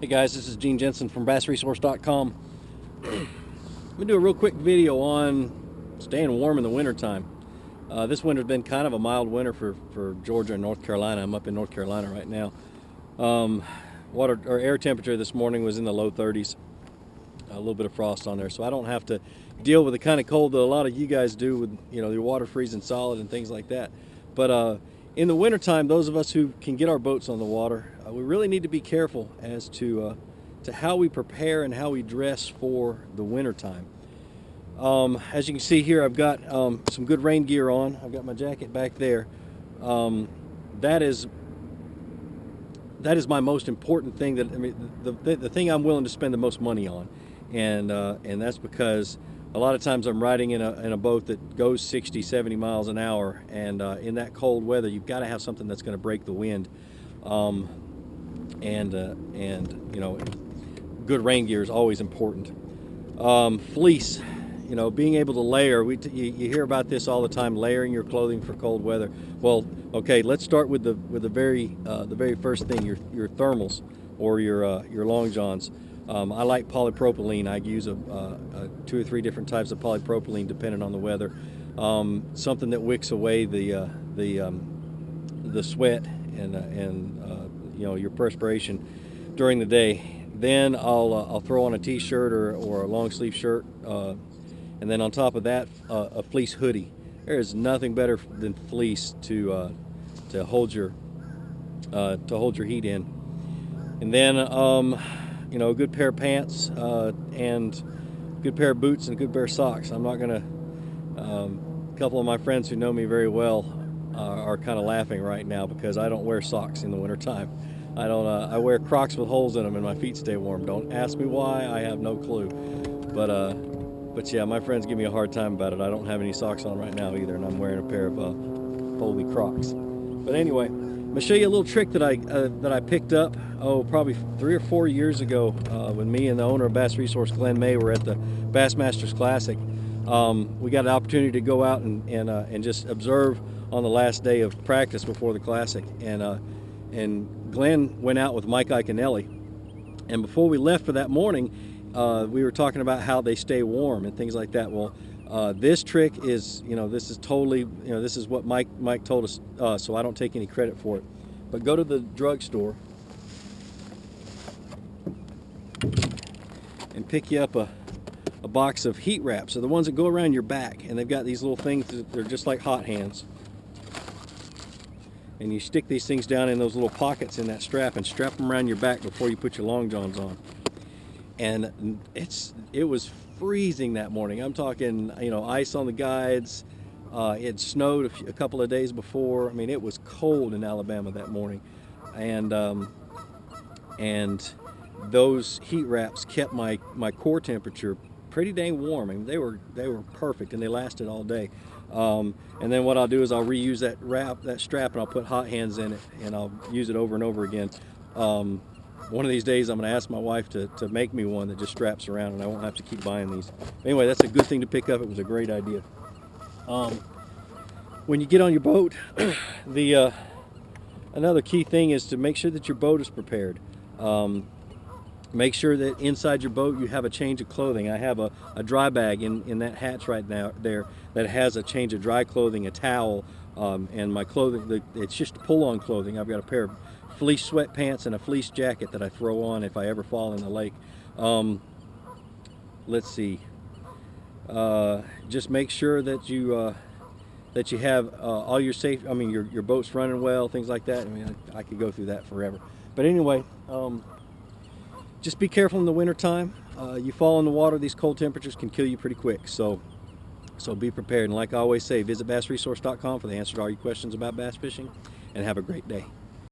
Hey guys, this is Gene Jensen from bassresource.com. I'm going to do a real quick video on staying warm in the wintertime. This winter's been kind of a mild winter for Georgia and North Carolina. I'm up in North Carolina right now. Air temperature this morning was in the low 30s. A little bit of frost on there, so I don't have to deal with the kind of cold that a lot of you guys do with, your water freezing solid and things like that. But in the wintertime, those of us who can get our boats on the water, we really need to be careful as to how we prepare and how we dress for the wintertime. As you can see here, I've got some good rain gear on. I've got my jacket back there. That is my most important thing. The thing I'm willing to spend the most money on, and that's because a lot of times I'm riding in a boat that goes 60, 70 miles an hour, and in that cold weather, you've got to have something that's going to break the wind. Good rain gear is always important. Fleece, being able to layer. You hear about this all the time, layering your clothing for cold weather. Well, okay, let's start with the very first thing, your thermals or your long johns. I like polypropylene. I use 2 or 3 different types of polypropylene depending on the weather. Something that wicks away the sweat and your perspiration during the day. Then I'll throw on a t-shirt or a long sleeve shirt, and then on top of that a fleece hoodie. There is nothing better than fleece to hold your heat in. And then a good pair of pants and a good pair of boots and a good pair of socks. I'm not gonna. A couple of my friends who know me very well are kind of laughing right now because I don't wear socks in the wintertime. I don't. I wear Crocs with holes in them and my feet stay warm. Don't ask me why. I have no clue. But yeah, my friends give me a hard time about it. I don't have any socks on right now either, and I'm wearing a pair of Foley Crocs. But anyway, I'm gonna show you a little trick that I picked up probably 3 or 4 years ago when me and the owner of Bass Resource, Glenn May, were at the Bassmaster Classic. We got an opportunity to go out and just observe on the last day of practice before the Classic, and Glenn went out with Mike Iaconelli, and before we left for that morning, we were talking about how they stay warm and things like that. Well, this trick is, this is totally, this is what Mike told us, so I don't take any credit for it. But go to the drugstore and pick you up a box of heat wraps. So the ones that go around your back, and they've got these little things they're just like hot hands. And you stick these things down in those little pockets in that strap and strap them around your back before you put your long johns on. And it was freezing that morning. I'm talking, ice on the guides. It snowed a couple of days before. I mean, it was cold in Alabama that morning, and those heat wraps kept my core temperature pretty dang warm. I mean, they were perfect, and they lasted all day. And then what I'll do is I'll reuse that strap, and I'll put hot hands in it, and I'll use it over and over again. One of these days I'm going to ask my wife to make me one that just straps around, and I won't have to keep buying these. Anyway, that's a good thing to pick up. It was a great idea. When you get on your boat, another key thing is to make sure that your boat is prepared. Make sure that inside your boat you have a change of clothing. I have a dry bag in that hatch right now there that has a change of dry clothing, a towel, and my clothing. It's just pull-on clothing. I've got a pair of fleece sweatpants and a fleece jacket that I throw on if I ever fall in the lake. Let's see. Just make sure that you have all your safe. I mean, your boat's running well, things like that. I mean, I could go through that forever. But anyway. Just be careful in the wintertime. You fall in the water, these cold temperatures can kill you pretty quick. So be prepared. And like I always say, visit bassresource.com for the answer to all your questions about bass fishing, and have a great day.